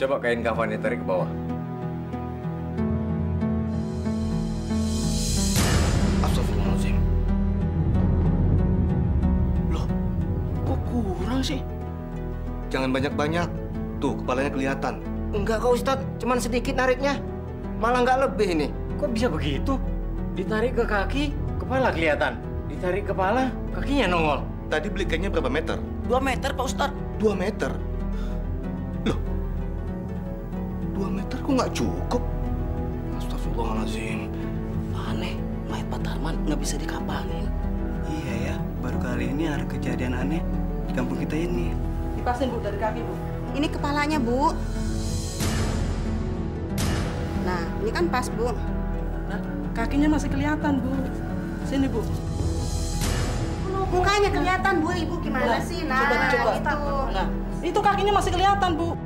Coba kain kafannya tarik ke bawah. Astagfirullahaladzim. Loh, kok kurang sih? Jangan banyak-banyak. Tuh, kepalanya kelihatan. Enggak kok Ustadz, cuman sedikit nariknya. Malah nggak lebih ini. Kok bisa begitu? Ditarik ke kaki, kepala kelihatan. Ditarik kepala, kakinya nongol. Tadi beli kainnya berapa meter? 2 meter Pak Ustadz. 2 meter? Loh, 2 meter kok nggak cukup? Astagfirullahaladzim. Aneh, mayat Pak Tarman nggak bisa dikapanin. Iya ya, baru kali ini ada kejadian aneh di kampung kita ini. Dipasin Bu dari kaki Bu. Ini kepalanya, Bu. Nah, ini kan pas, Bu. Nah, kakinya masih kelihatan Bu. Sini Bu. Mukanya kelihatan, Bu. Ibu gimana sih? Nah, coba. itu. Nah, itu kakinya masih kelihatan Bu.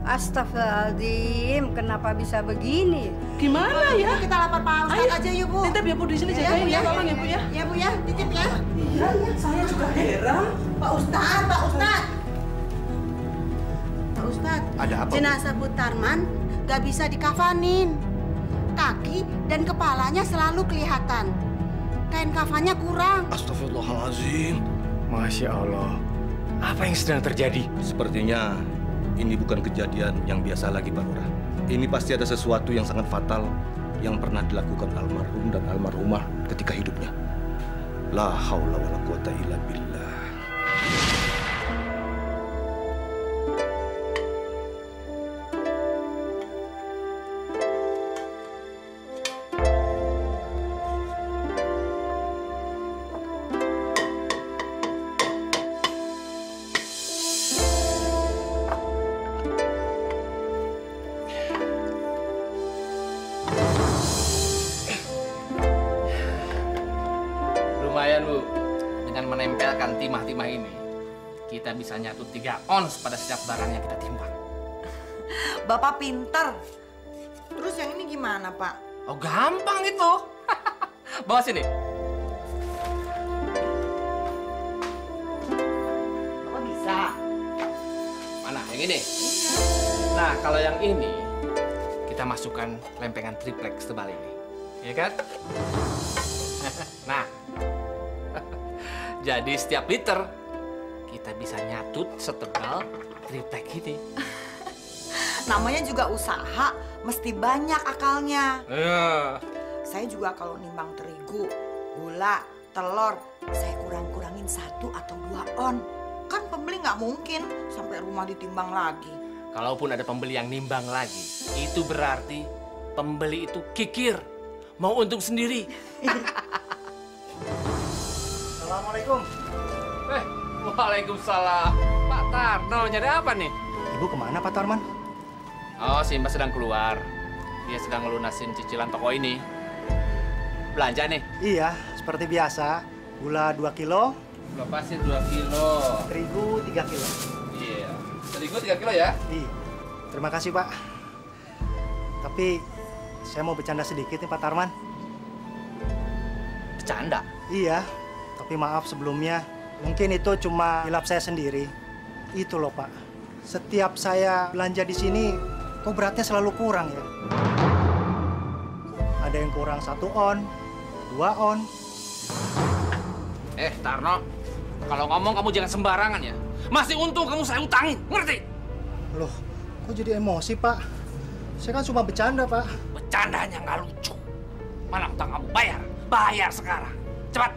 Astagfirullahaladzim, kenapa bisa begini? Gimana ya? Kita lapor Pak Ustadz aja yuk, Bu. Titip ya Bu di sini jagain ya, tolong ya Bu ya. Ya, Bu ya, titip ya. Iya, saya juga heran. Pak Ustadz, Pak Ustadz. Pak Ustadz, Ada apa, Bu? jenazah Bu Tarman gak bisa dikafanin. Kaki dan kepalanya selalu kelihatan. Kain kafannya kurang. Astagfirullahaladzim. Masya Allah. Apa yang sedang terjadi? Sepertinya ini bukan kejadian yang biasa lagi, Pak Lurah. Ini pasti ada sesuatu yang sangat fatal yang pernah dilakukan almarhum dan almarhumah ketika hidupnya. La haula wala quwata illa billah. Lumayan Bu, dengan menempelkan timah-timah ini, kita bisa nyatut 3 ons pada setiap barang yang kita timbang. Bapak pinter. Terus yang ini gimana, Pak? Oh gampang itu. Bawa sini. Bapak bisa. Mana, yang ini? Nah, kalau yang ini, kita masukkan lempengan triplex tebal ini. Iya kan? Nah, jadi setiap liter kita bisa nyatut setebal triplex ini. Namanya juga usaha, mesti banyak akalnya. Iya. Saya juga kalau nimbang terigu, gula, telur, saya kurang-kurangin 1 atau 2 on. Kan pembeli nggak mungkin sampai rumah ditimbang lagi. Kalaupun ada pembeli yang nimbang lagi, itu berarti pembeli itu kikir, mau untung sendiri. Assalamualaikum. Waalaikumsalam. Pak Tarno, nyari apa nih? Ibu kemana Pak Tarman? Oh, si Mbak sedang keluar. Dia sedang ngelunasin cicilan toko ini. Belanja nih? Iya, seperti biasa. Gula 2 kilo, Gula pasir 2 kilo. terigu 3 kilo. Iya. Terigu 3 kilo ya? Iya. Terima kasih Pak. Tapi saya mau bercanda sedikit nih Pak Tarman. Bercanda? Iya, tapi maaf sebelumnya. Mungkin itu cuma hilap saya sendiri. Itu loh Pak. Setiap saya belanja di sini, kok beratnya selalu kurang ya? Ada yang kurang 1 on, 2 on. Tarno, kalau ngomong kamu jangan sembarangan ya. Masih untung kamu saya utangin, ngerti? Loh, kok jadi emosi Pak? Saya kan cuma bercanda Pak. Bercandanya nggak lucu. Mana utang kamu? Bayar. Bayar sekarang. Cepat.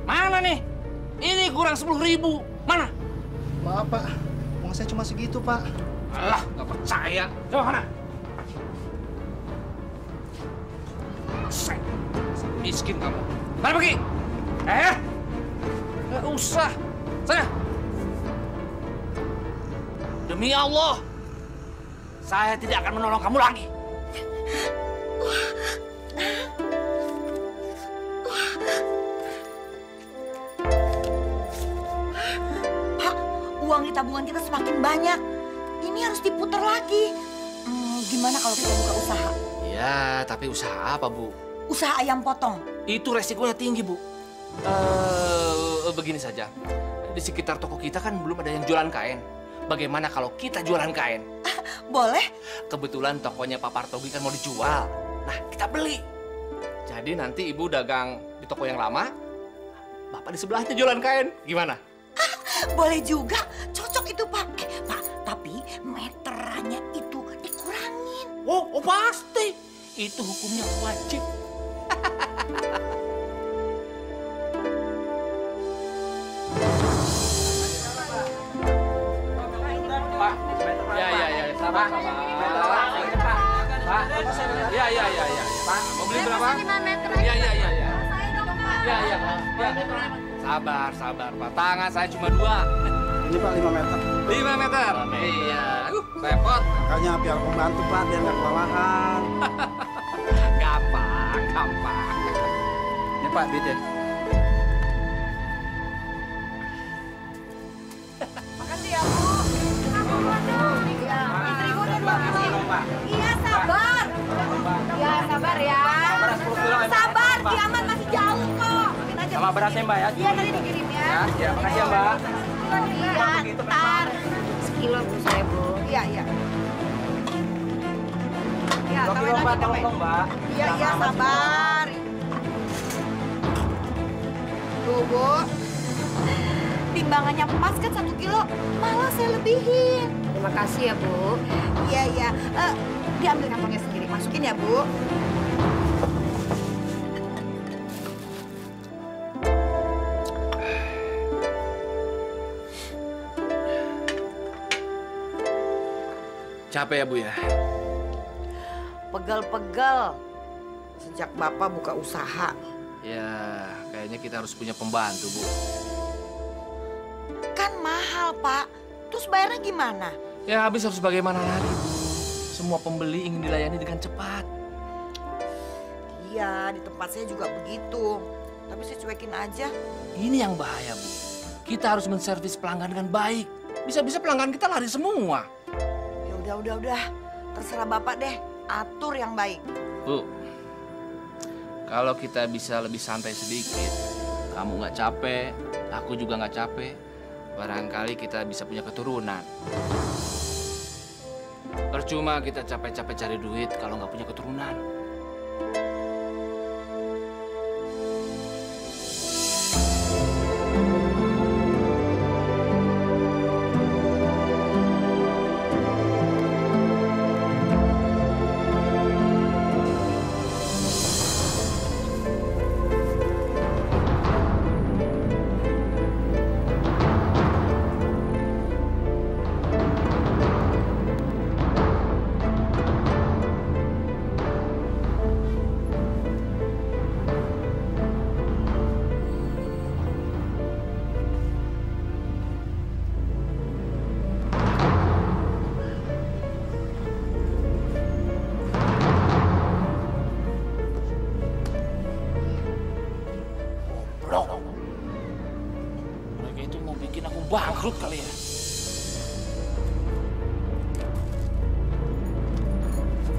Mana nih? Ini kurang 10.000. Mana? Maaf Pak, uang saya cuma segitu Pak. Alah, nggak percaya. Coba mana? Set. Miskin kamu. Mana pergi? Nggak usah. Sana. Demi Allah, saya tidak akan menolong kamu lagi. Pak, uang di tabungan kita semakin banyak. Ini harus diputar lagi. Gimana kalau kita buka usaha? Ya, tapi usaha apa, Bu? Usaha ayam potong. Itu resikonya tinggi, Bu. begini saja. Di sekitar toko kita kan belum ada yang jualan kain. Bagaimana kalau kita jualan kain? Boleh? Kebetulan tokonya Pak Partogi kan mau dijual. Nah, kita beli. Jadi nanti ibu dagang di toko yang lama, bapak di sebelahnya jualan kain. Gimana? Boleh juga. Cocok itu, Pak. Pak, tapi meterannya itu dikurangin. Oh pasti. Itu hukumnya wajib. Pak, ya, sabar. Pak, ya. Pak, mau beli berapa? Ya. Sabar, Pak. Tangan saya cuma 2. Ini Pak 5 meter. 5 meter? Iya. Repot. Makanya biar pembantu Pak, biar nggak kewalahan. Gampang. Ini Pak duitnya. Makasih ya, Bu. Iya, sabar. Ya, sabar ya. Sabar, kiamat masih jauh kok. Sama berasnya Mbak ya. Iya, tadi dikirim ya. Ya, makasih ya Mbak. Iya, ntar. Sekilo Bu, saya Bu. Iya. Ya, tambahin lagi, tambahin. Mbak. Iya, sabar. Tuh, Bu. Timbangannya pas kan 1 kilo, malah saya lebihin. Terima kasih ya, Bu. Iya. Diambil kantongnya sendiri, masukin ya, Bu. Capek ya, Bu ya? Pegel-pegel. Sejak Bapak buka usaha. Ya, kayaknya kita harus punya pembantu, Bu. Kan mahal, Pak. Terus bayarnya gimana? Ya, habis harus bagaimana lagi, Bu? Semua pembeli ingin dilayani dengan cepat. Iya, di tempat saya juga begitu. Tapi saya cuekin aja. Ini yang bahaya, Bu. Kita harus menservis pelanggan dengan baik. Bisa-bisa pelanggan kita lari semua. Ya udah. Terserah Bapak deh. Atur yang baik. Bu, kalau kita bisa lebih santai sedikit, kamu nggak capek, aku juga nggak capek, barangkali kita bisa punya keturunan. Percuma kita capek-capek cari duit kalau nggak punya keturunan. Mereka itu mau bikin aku bangkrut kali ya.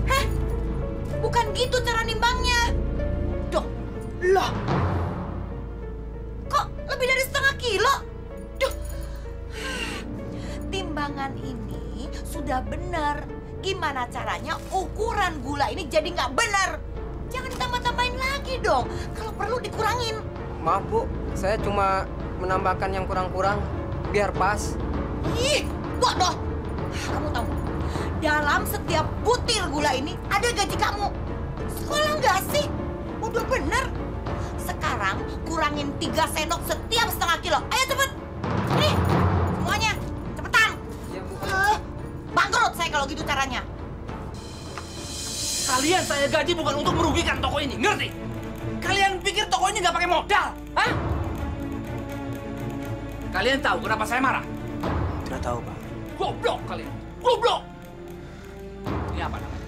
Heh, bukan gitu cara nimbangnya. Loh, kok lebih dari setengah kilo? Duh, timbangan ini sudah benar. Gimana caranya ukuran gula ini jadi nggak benar? Jangan ditambah-tambahin lagi dong. Kalau perlu dikurangin. Maaf Bu, saya cuma menambahkan yang kurang-kurang biar pas. Ih, bodoh. Kamu tahu nggak? Dalam setiap butir gula ini ada gaji kamu. Sekolah nggak sih? Udah bener. Sekarang kurangin 3 sendok setiap setengah kilo. Ayo cepet. Nih, semuanya. Cepetan. Iya Bu. Bangkrut saya kalau gitu caranya. Kalian saya gaji bukan untuk merugikan toko ini, ngerti? Kalian pikir toko ini nggak pakai modal? Hah? Kalian tahu kenapa saya marah? Tidak tahu Pak. Goblok kalian, goblok! Ini apa namanya?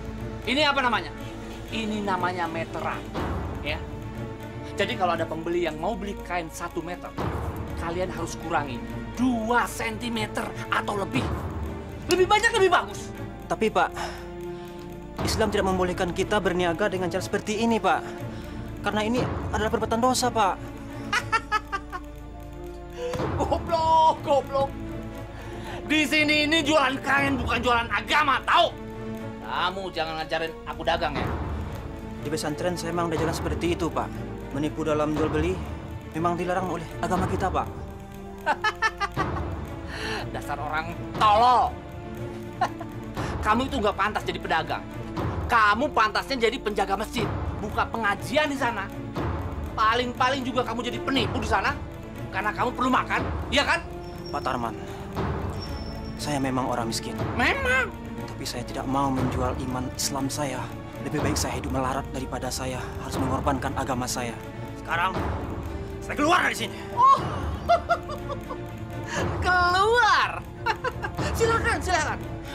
Ini apa namanya? Ini namanya meteran, ya. Jadi kalau ada pembeli yang mau beli kain 1 meter, kalian harus kurangi 2 cm atau lebih. Lebih banyak lebih bagus. Tapi Pak, Islam tidak membolehkan kita berniaga dengan cara seperti ini Pak. Karena ini adalah perbuatan dosa Pak. Goblok. Di sini ini jualan kain bukan jualan agama, tahu? Kamu jangan ngajarin aku dagang ya. Di pesantren saya memang udah jalan seperti itu, Pak. Menipu dalam jual beli memang dilarang oleh agama kita, Pak. Dasar orang tolol. Kamu itu nggak pantas jadi pedagang. Kamu pantasnya jadi penjaga masjid, buka pengajian di sana. Paling-paling juga kamu jadi penipu di sana, karena kamu perlu makan, iya kan? Pak Tarman, saya memang orang miskin. Memang. Tapi saya tidak mau menjual iman Islam saya. Lebih baik saya hidup melarat daripada saya harus mengorbankan agama saya. Sekarang, saya keluar dari sini. Oh. Keluar. Silakan.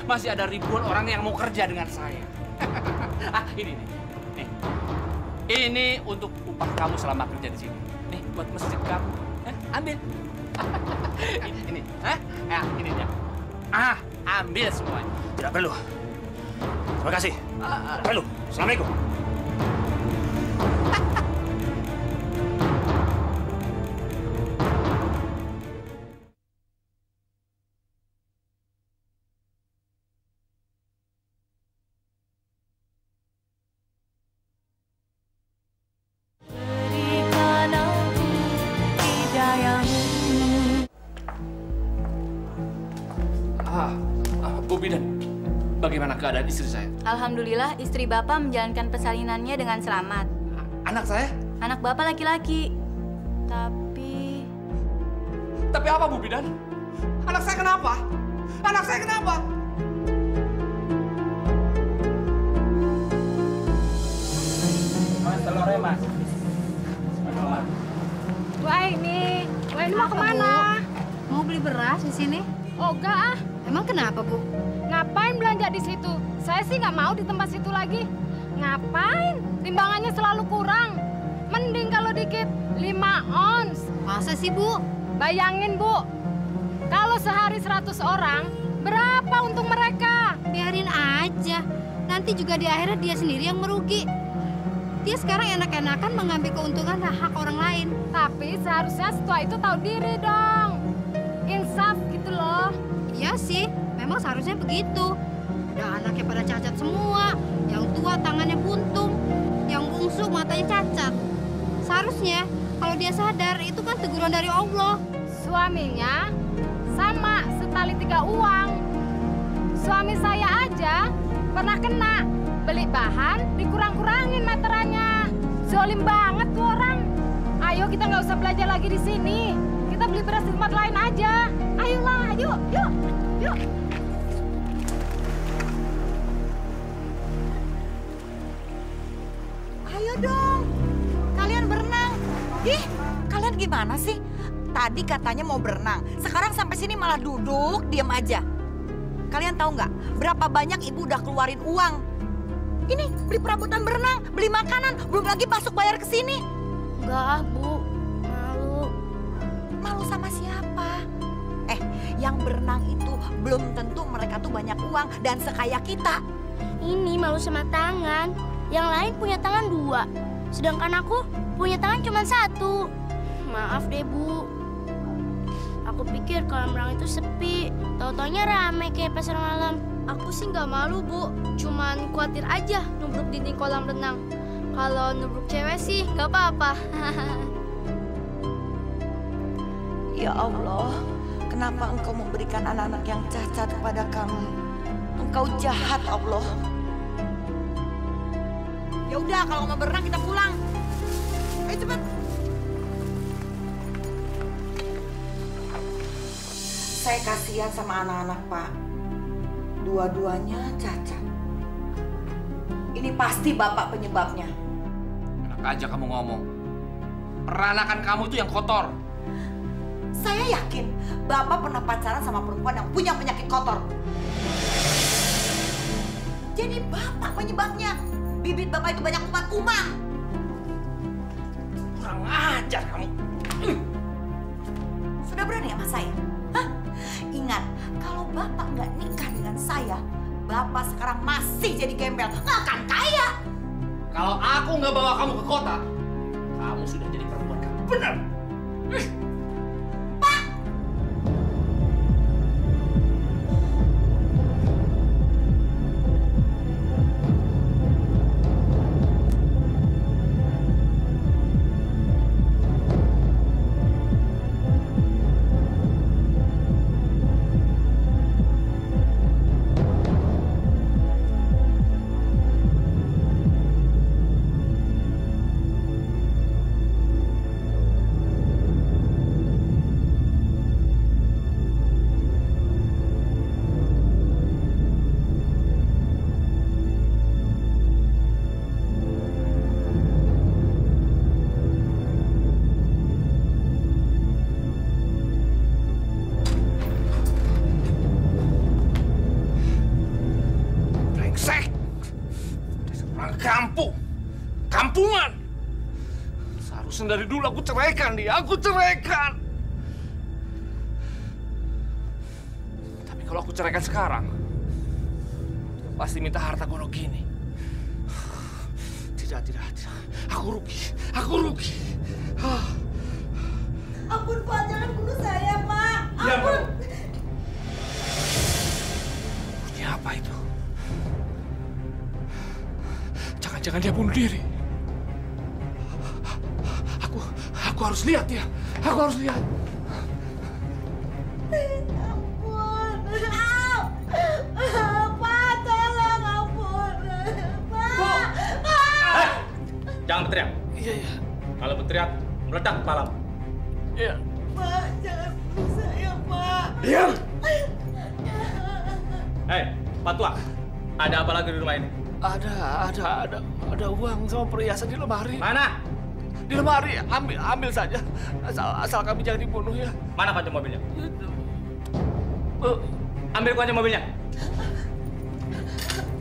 Masih ada ribuan orang yang mau kerja dengan saya. Ini nih. Ini untuk upah kamu selama kerja di sini. Nih, buat masjid kamu. Ambil. ini. Ini dia. Ambil semuanya. Tidak perlu. Terima kasih. Tidak perlu. Assalamualaikum. Bu Bidan, bagaimana keadaan istri saya? Alhamdulillah, istri Bapak menjalankan persalinannya dengan selamat. Anak saya? Anak Bapak laki-laki. Tapi apa, Bu Bidan? Anak saya kenapa? Mas, telurnya, Mas. Wah ini mau kemana? Mau beli beras di sini? Oh enggak ah. Emang kenapa, Bu? Ngapain belanja di situ? Saya sih nggak mau di tempat situ lagi. Ngapain? Timbangannya selalu kurang. Mending kalau dikit 5 ons. Masa sih, Bu? Bayangin, Bu. Kalau sehari 100 orang, berapa untung mereka? Biarin aja. Nanti juga di akhirnya dia sendiri yang merugi. Dia sekarang enak-enakan mengambil keuntungan hak orang lain. Tapi seharusnya setua itu tahu diri dong. Insaf gitu loh. Iya sih, memang seharusnya begitu. Udah anaknya pada cacat semua. Yang tua tangannya buntung. Yang bungsu matanya cacat. Seharusnya kalau dia sadar itu kan teguran dari Allah. Suaminya sama setali 3 uang. Suami saya aja pernah kena. Beli bahan dikurang-kurangin meterannya. Zolim banget tuh orang. Ayo kita nggak usah belajar lagi di sini. Kita beli beras di tempat lain aja. Ayolah, yuk. Ayo dong, kalian berenang. Ih, kalian gimana sih? Tadi katanya mau berenang, sekarang sampai sini malah duduk, diam aja. Kalian tahu nggak berapa banyak ibu udah keluarin uang? Ini beli perabotan berenang, beli makanan, belum lagi masuk bayar ke sini. Enggak, Bu. Malu. Malu sama siapa? Yang berenang itu belum tentu mereka tuh banyak uang dan sekaya kita. Ini malu sama tangan. Yang lain punya tangan 2. Sedangkan aku punya tangan cuma 1. Maaf deh, Bu. Aku pikir kolam renang itu sepi. Tau-taunya rame kayak pasar malam. Aku sih nggak malu, Bu. Cuman khawatir aja nubruk dinding kolam renang. Kalau nubruk cewek sih nggak apa-apa. Ya Allah, kenapa Engkau memberikan anak-anak yang cacat kepada kami? Engkau jahat, Allah. Ya udah, kalau mau berenang kita pulang. Ayo cepat. Saya kasihan sama anak-anak, Pak. Dua-duanya cacat. Ini pasti Bapak penyebabnya. Enak aja kamu ngomong. Peranakan kamu itu yang kotor. Saya yakin Bapak pernah pacaran sama perempuan yang punya penyakit kotor. Jadi Bapak penyebabnya. Bibit Bapak itu banyak kuman-kuman. Kurang ajar kamu. Sudah berani sama saya? Hah? Ingat, kalau Bapak nggak nikah dengan saya, Bapak sekarang masih jadi gembel, nggak akan kaya. Kalau aku nggak bawa kamu ke kota, kamu sudah jadi perempuan kamu. Benar. Harusnya dari dulu aku ceraikan dia, aku ceraikan. Tapi kalau aku ceraikan sekarang, dia pasti minta harta gondok gini. Tidak. Aku rugi. Ampun Pak, jangan bunuh saya Pak. Ampun. Bunyi apa itu? Jangan-jangan dia bunuh diri. Aku harus lihat dia. Aku harus lihat. Ampun. Pak, tolong ampun. Pak. Jangan berteriak. Iya. Kalau berteriak, meledak kepala. Iya. Pak, jangan bunuh saya, Pak. Diam! Hei, Pak Tua, ada apa lagi di rumah ini? Ada uang sama perhiasan di lemari. Mana? Di lemari, ambil saja. Asal kami jangan dibunuh ya. Mana kunci mobilnya? Ambil kunci mobilnya.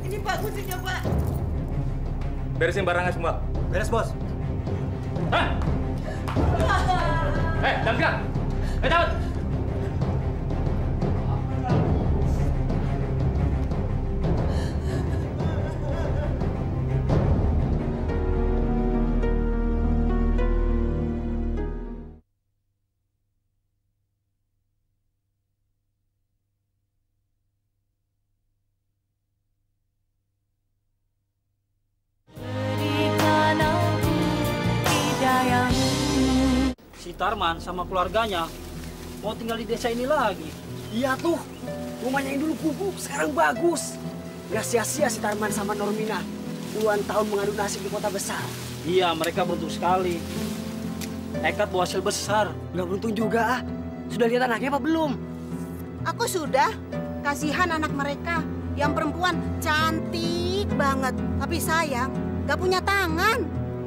Ini Pak kuncinya, Pak. Beresin barangnya semua. Beres, Bos. Hah? Jangan gerak. Cabut. Si Tarman sama keluarganya mau tinggal di desa ini lagi. Iya tuh, rumahnya yang dulu kumuh sekarang bagus. Gak sia-sia si Tarman sama Normina puluhan tahun mengadu nasib di kota besar. Iya, mereka beruntung sekali. Nekat bawa hasil besar. Gak beruntung juga ah. Sudah lihat anaknya apa belum? Aku sudah. Kasihan anak mereka. Yang perempuan cantik banget. Tapi sayang, gak punya tangan.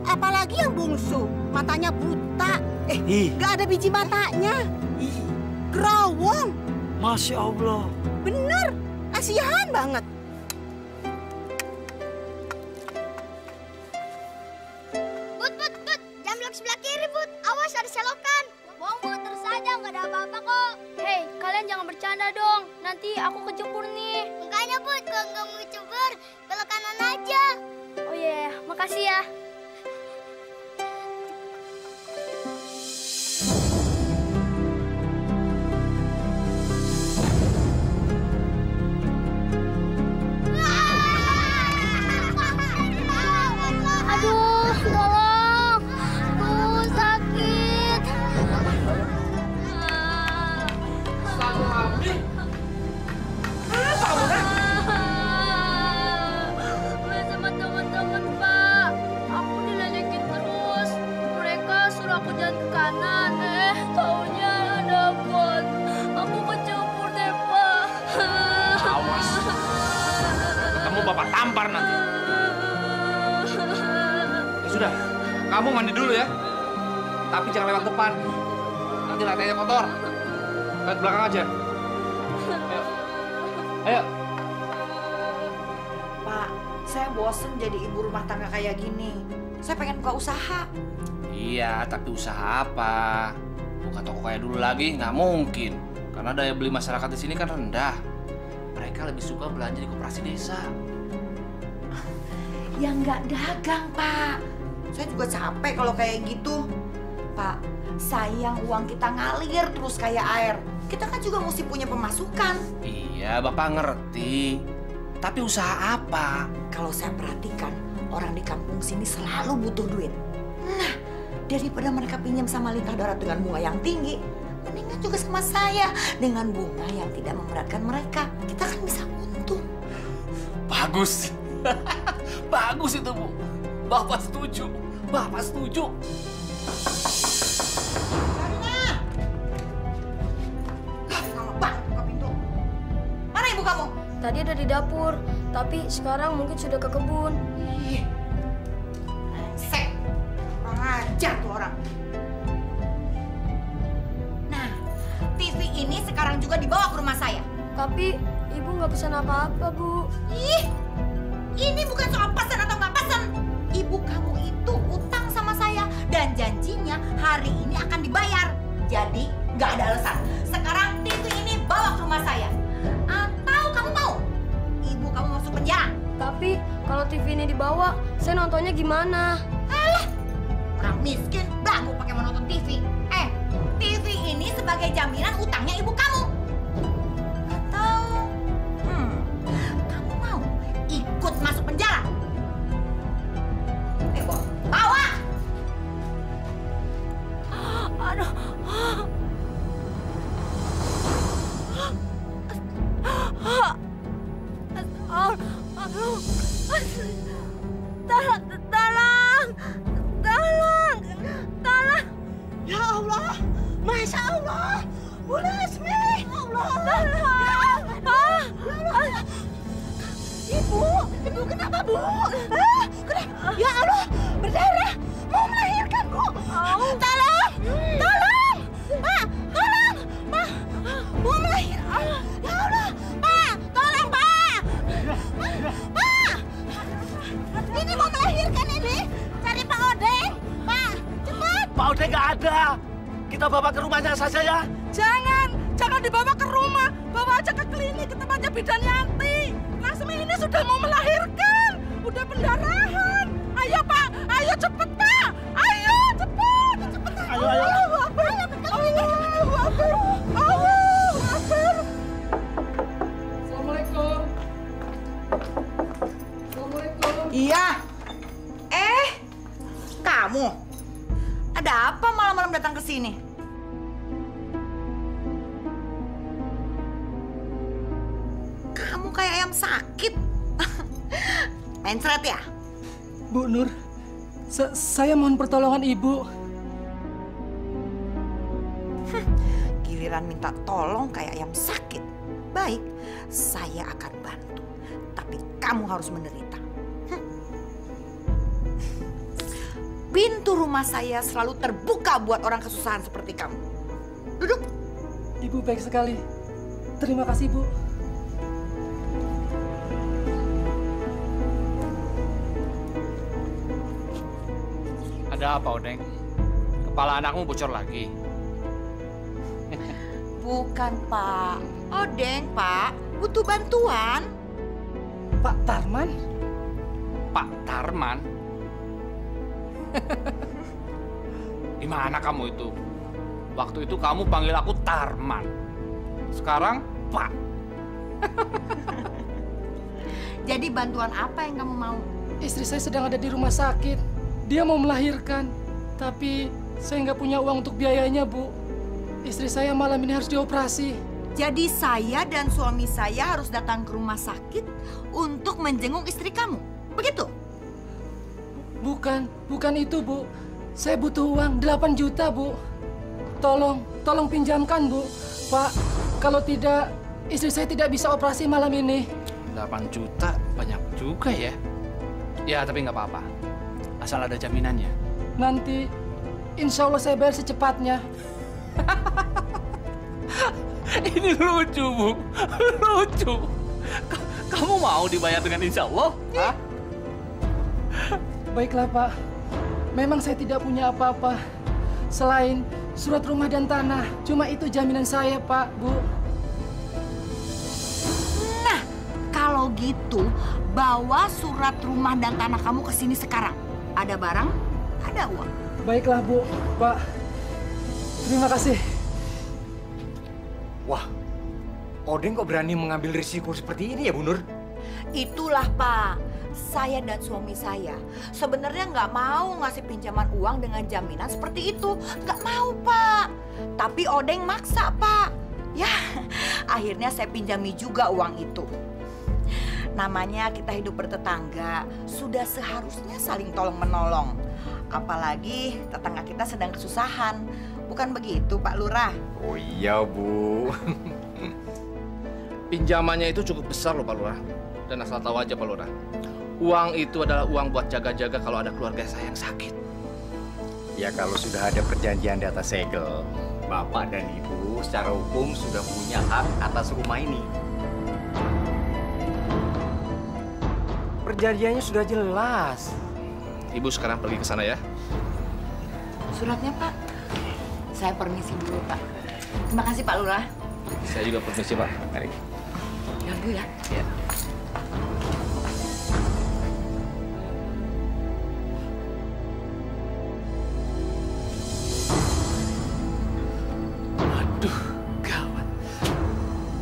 Apalagi yang bungsu, matanya buta. Gak ada biji matanya. Gerowong. Masya Allah. Bener, kasihan banget. Bud, jam blok sebelah kiri, Bud. Awas ada selokan. Bohong, Bud, terus aja nggak ada apa-apa kok. Hei, kalian jangan bercanda dong. Nanti aku kecebur nih. Makanya, Bud, kalau nggak mau kecebur, belok kanan aja. Oh iya, makasih ya. Aduh, tolong. Aduh, sakit. Sama teman-teman, Pak. Aku diledekin terus. Mereka suruh aku jalan ke kanan. Taunya ada pot. Aku kecebur deh, Pak. Awas. Kamu bapak tampar nanti. Sudah, kamu mandi dulu ya. Tapi jangan lewat depan. Nanti lantainya kotor. Lewat belakang aja. Ayo. Pak, saya bosen jadi ibu rumah tangga kayak gini. Saya pengen buka usaha. Iya, tapi usaha apa? Buka toko kayak dulu lagi nggak mungkin. Karena daya beli masyarakat di sini kan rendah. Mereka lebih suka belanja di koperasi desa. Ya nggak dagang, Pak. Saya juga capek kalau kayak gitu. Pak, sayang uang kita ngalir terus kayak air. Kita kan juga mesti punya pemasukan. Iya, Bapak ngerti. Tapi usaha apa? Kalau saya perhatikan, orang di kampung sini selalu butuh duit. Nah, daripada mereka pinjam sama Lintah Darat dengan bunga yang tinggi, mendingan juga sama saya dengan bunga yang tidak memberatkan mereka. Kita kan bisa untung. Bagus. Bagus itu, Bu. Bapak setuju. Bapak setuju. Lama banget buka pintu. Mana ibu kamu? Tadi ada di dapur, tapi sekarang mungkin sudah ke kebun. Ih, brengsek. Kurang ajar tuh orang. Nah, TV ini sekarang juga dibawa ke rumah saya. Tapi ibu nggak pesan apa-apa, Bu. Ih, ini bukan soal pesan atau nggak pesan. Ibu kamu itu utang sama saya dan janjinya semuanya hari ini akan dibayar. Jadi nggak ada alasan. Sekarang TV ini bawa ke rumah saya. Atau kamu mau ibu kamu masuk penjara? Tapi kalau TV ini dibawa, saya nontonnya gimana? Alah, orang miskin banggu pakai menonton TV. TV ini sebagai jaminan utangnya ibu kamu. Atau kamu mau ikut masuk penjara? Bawa! Aduh. Tolong! Ya Allah, Masya Allah, Bu Lesmi, Allah, tolong! Ibu kenapa Bu? Kenapa? Ya Allah, berdarah, mau melahirkan Bu. Tolong, Pak, mau melahirkan. Ya Allah, Pak, tolong Pak. Ini mau melahirkan ini, cari Pak Odeng, Pak, cepat. Pak Odeng nggak ada. Kita bawa ke rumahnya saja ya. Jangan dibawa ke rumah. Bawa aja ke klinik, ke tempatnya bidan Yanti. Lasmi ini sudah mau melahirkan. Udah pendarahan. Ayo Pak, ayo cepet Pak. Ayo cepet. Ayo. Assalamualaikum. Iya. Kamu ada apa malam-malam datang ke sini? Kamu kayak ayam sakit. Mencret ya? Bu Nur, saya mohon pertolongan Ibu. Giliran minta tolong kayak ayam sakit. Baik, saya akan bantu. Tapi kamu harus menderita. Pintu rumah saya selalu terbuka buat orang kesusahan seperti kamu. Duduk. Ibu baik sekali. Terima kasih, Bu. Ada apa, Odeng? Kepala anakmu bocor lagi? Bukan, Pak. Odeng, Pak. Butuh bantuan. Pak Tarman? Pak Tarman? Di mana kamu itu? Waktu itu kamu panggil aku Tarman. Sekarang Pak. Jadi bantuan apa yang kamu mau? Istri saya sedang ada di rumah sakit. Dia mau melahirkan. Tapi saya nggak punya uang untuk biayanya, Bu. Istri saya malam ini harus dioperasi. Jadi saya dan suami saya harus datang ke rumah sakit untuk menjenguk istri kamu. Begitu? Bukan itu, Bu. Saya butuh uang 8 juta, Bu. Tolong pinjamkan, Bu. Pak, kalau tidak, istri saya tidak bisa operasi malam ini. 8 juta banyak juga ya. Ya, tapi nggak apa-apa. Asal ada jaminannya. Nanti, insya Allah saya bayar secepatnya. Ini lucu, Bu. Lucu. Kamu mau dibayar dengan insya Allah? Hah? Baiklah, Pak. Memang saya tidak punya apa-apa. Selain surat rumah dan tanah. Cuma itu jaminan saya, Pak, Bu. Nah, kalau gitu, bawa surat rumah dan tanah kamu ke sini sekarang. Ada barang, ada uang. Baiklah, Bu. Pak, terima kasih. Wah, Odeng kok berani mengambil risiko seperti ini ya, Bu Nur? Itulah, Pak. Saya dan suami saya sebenarnya nggak mau ngasih pinjaman uang dengan jaminan seperti itu. Nggak mau, Pak. Tapi Odeng maksa, Pak. Ya, akhirnya saya pinjami juga uang itu. Namanya kita hidup bertetangga, sudah seharusnya saling tolong-menolong. Apalagi tetangga kita sedang kesusahan. Bukan begitu, Pak Lurah? Oh iya, Bu. Pinjamannya itu cukup besar loh, Pak Lurah. Dan asal tahu aja, Pak Lurah. Uang itu adalah uang buat jaga-jaga kalau ada keluarga saya yang sakit. Ya kalau sudah ada perjanjian di atas segel, Bapak dan Ibu secara hukum sudah punya hak atas rumah ini. Perjanjiannya sudah jelas. Ibu sekarang pergi ke sana ya. Suratnya, Pak. Saya permisi dulu, Pak. Terima kasih, Pak Lurah. Saya juga permisi, Pak. Mari. Ganggu ya? Iya. Aduh, gawat.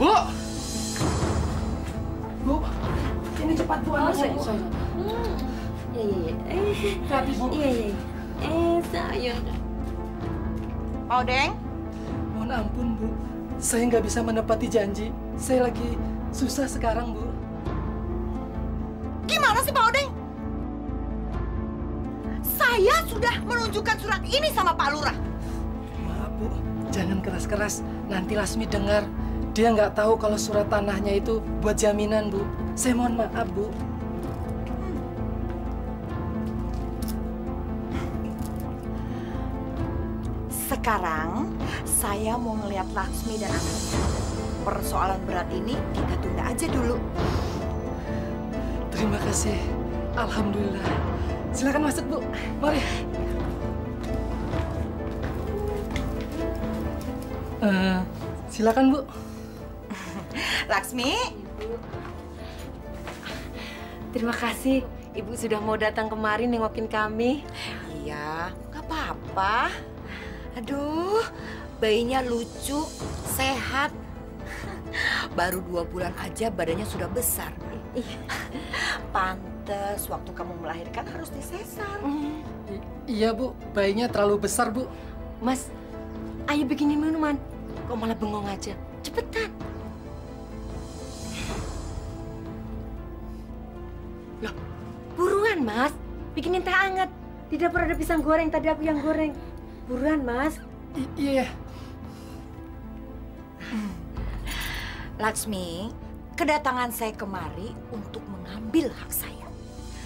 Bu! Bu, ini cepat Bu. Sayang. Pak Odeng? Mohon ampun, Bu. Saya nggak bisa menepati janji. Saya lagi susah sekarang, Bu. Gimana sih, Pak Odeng? Saya sudah menunjukkan surat ini sama Pak Lurah. Maaf, Bu. Jangan keras-keras. Nanti Lasmi dengar. Dia nggak tahu kalau surat tanahnya itu buat jaminan, Bu. Saya mohon maaf, Bu. Sekarang saya mau ngeliat Laksmi dan anaknya. Persoalan berat ini kita tunda aja dulu. Terima kasih. Alhamdulillah. Silakan masuk, Bu. Mari. Silakan, Bu. Laksmi. Terima kasih. Ibu sudah mau datang kemari nengokin kami. Iya, nggak apa-apa. Aduh, bayinya lucu, sehat. Baru 2 bulan aja badannya sudah besar. Pantes waktu kamu melahirkan harus disesar. Iya, Bu. Bayinya terlalu besar, Bu. Mas, ayo bikinin minuman. Kok malah bengong aja? Cepetan. Loh, buruan, Mas. Bikinin teh hangat. Di dapur ada pisang goreng, tadi aku yang goreng. Buruan, Mas. Iya. Laksmi, kedatangan saya kemari untuk mengambil hak saya.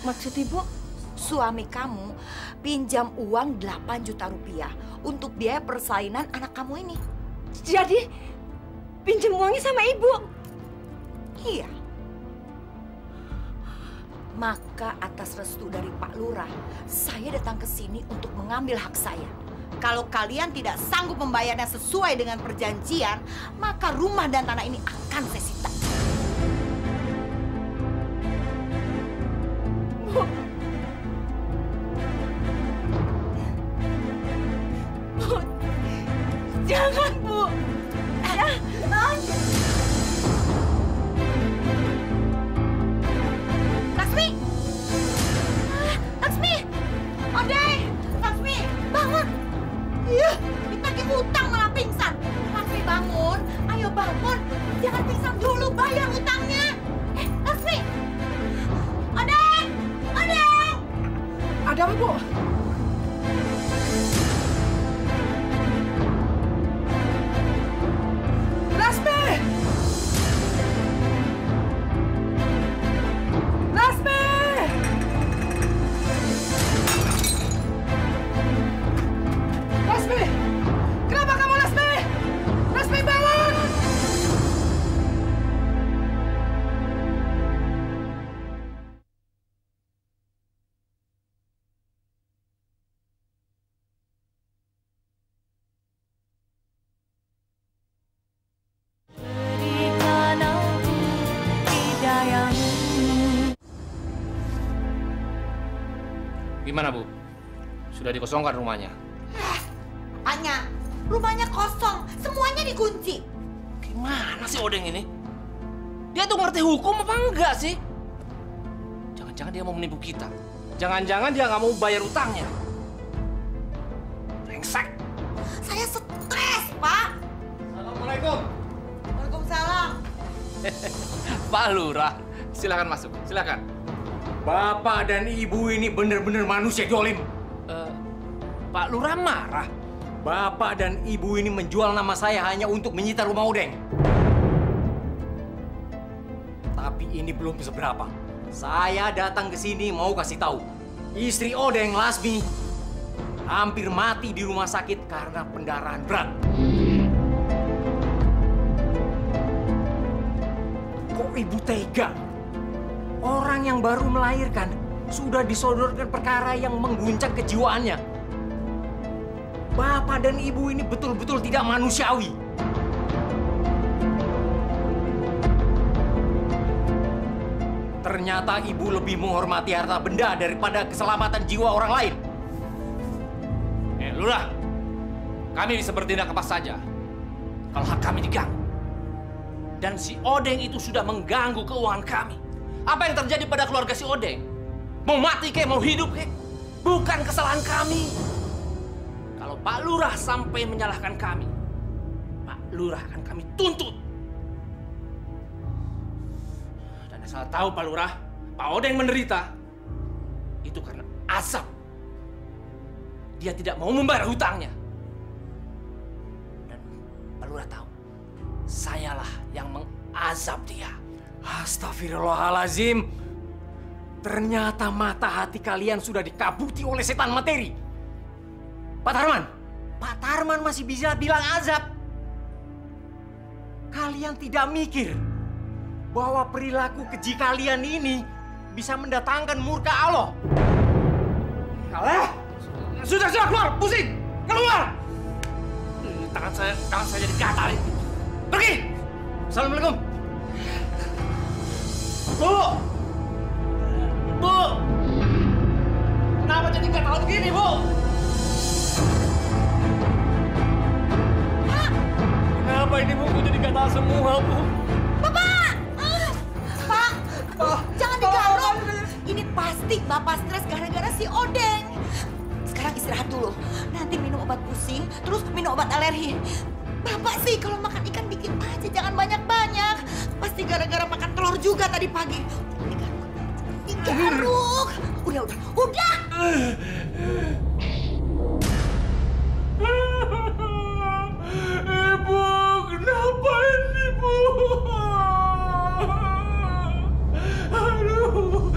Maksud Ibu? Suami kamu pinjam uang 8 juta rupiah untuk biaya persalinan anak kamu ini. Jadi, pinjam uangnya sama Ibu? Iya. Maka atas restu dari Pak Lurah, saya datang ke sini untuk mengambil hak saya. Kalau kalian tidak sanggup membayarnya sesuai dengan perjanjian, maka rumah dan tanah ini akan saya sita. Bu, jangan, Bu. Laksmi! Laksmi! Odeng! Laksmi, bangun! Iya, ditagih hutang malah pingsan. Laksmi bangun, ayo bangun. Jangan pingsan dulu, bayar hutangnya. Laksmi! Odeng! Odeng! Ada apa, Bu? Lasmi! Lasmi! Lasmi! Kenapa kamu, Lasmi? Lasmi, bangun! Gimana, Bu? Sudah dikosongkan rumahnya? Apanya? Rumahnya kosong, semuanya dikunci. Gimana sih Odeng ini? Dia tuh ngerti hukum apa enggak sih? Jangan-jangan dia mau menipu kita. Jangan-jangan dia nggak mau bayar utangnya. Brengsek. Saya stres, Pak. Assalamualaikum. Waalaikumsalam. Pak Lurah, silakan masuk. Silakan. Bapak dan Ibu ini benar-benar manusia dolim. Pak Lurah marah. Bapak dan Ibu ini menjual nama saya hanya untuk menyita rumah Odeng. Tapi ini belum seberapa. Saya datang ke sini mau kasih tahu. Istri Odeng, Lasmi, hampir mati di rumah sakit karena pendarahan berat. Kok Ibu tega? Orang yang baru melahirkan sudah disodorkan perkara yang mengguncang kejiwaannya. Bapak dan Ibu ini betul-betul tidak manusiawi. Ternyata Ibu lebih menghormati harta benda daripada keselamatan jiwa orang lain. Lurah, kami bisa bertindak apa saja kalau hak kami diganggu. Dan si Odeng itu sudah mengganggu keuangan kami. Apa yang terjadi pada keluarga si Odeng? Mau mati kek, mau hidup kek? Bukan kesalahan kami. Kalau Pak Lurah sampai menyalahkan kami, Pak Lurah akan kami tuntut. Dan asal tahu Pak Lurah, Pak Odeng menderita itu karena azab. Dia tidak mau membayar hutangnya. Dan Pak Lurah tahu, sayalah yang mengazab dia. Astagfirullahalazim. Ternyata mata hati kalian sudah dikabuti oleh setan materi. Pak Tarman masih bisa bilang azab. Kalian tidak mikir bahwa perilaku keji kalian ini bisa mendatangkan murka Allah. Kalah! Sudah keluar, pusing, keluar! Tangan saya jadi gatal ini. Pergi! Assalamualaikum. Bu! Kenapa jadi gatal begini, Bu? Kenapa ini buku jadi gatal semua, Bu? Bapak! Pak, jangan digaruk. Ini pasti Bapak stres gara-gara si Odeng. Sekarang istirahat dulu. Nanti minum obat pusing, terus minum obat alergi. Bapak sih kalau makan ikan dikit aja, jangan banyak-banyak. Pasti gara-gara makan telur juga tadi pagi. Digaruk. Udah. Ibu, kenapa ini, Bu? Aduh.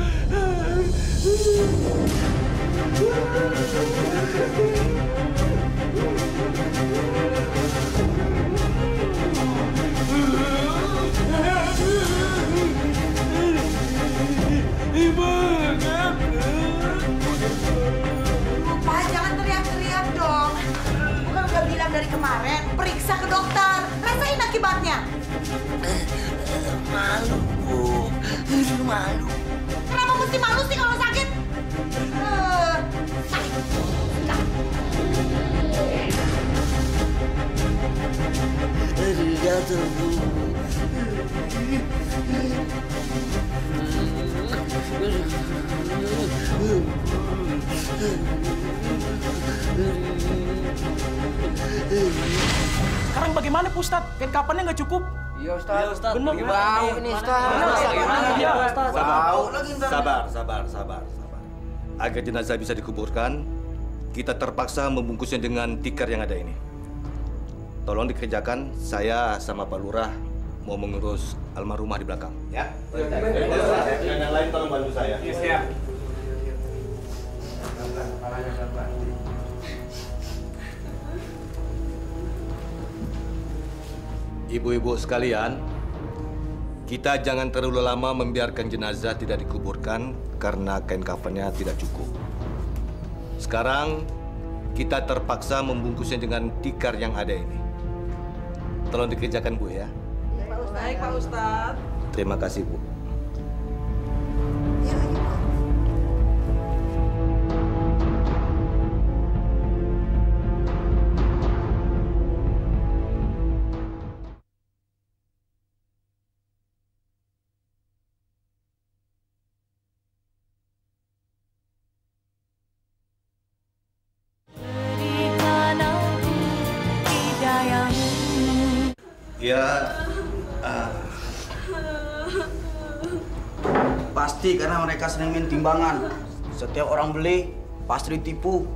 Ibu, Pak, jangan teriak-teriak dong. Bukan udah bilang dari kemarin, periksa ke dokter. Rasain akibatnya. Malu, Bu. Malu. Kenapa mesti malu sih kalau sakit? Sakit. Gatel, Bu. Sekarang bagaimana, Pak Ustadz? Kain kapannya nggak cukup. Iya, Ustadz. Bener. Bau ini, Ustadz. Iya, Ustadz. Sabar. Agar jenazah bisa dikuburkan, kita terpaksa membungkusnya dengan tikar yang ada ini. Tolong dikerjakan, saya sama Pak Lurah mau mengurus almarhumah di belakang. Ya? Yang lain tolong bantu saya. Siap. Ibu-ibu sekalian, kita jangan terlalu lama membiarkan jenazah tidak dikuburkan karena kain kafannya tidak cukup. Sekarang, kita terpaksa membungkusnya dengan tikar yang ada ini. Tolong dikerjakan, Bu, ya. Baik, Pak Ustadz. Terima kasih, Bu. Ya, pasti karena mereka sering main timbangan. Setiap orang beli, pasti ditipu.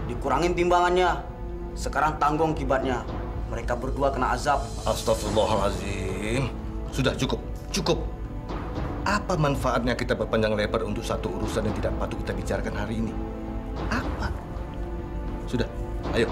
Dikurangin timbangannya. Sekarang tanggung akibatnya. Mereka berdua kena azab. Astagfirullahaladzim. Sudah cukup. Apa manfaatnya kita berpanjang lebar untuk satu urusan yang tidak patut kita bicarakan hari ini? Apa? Sudah, ayo.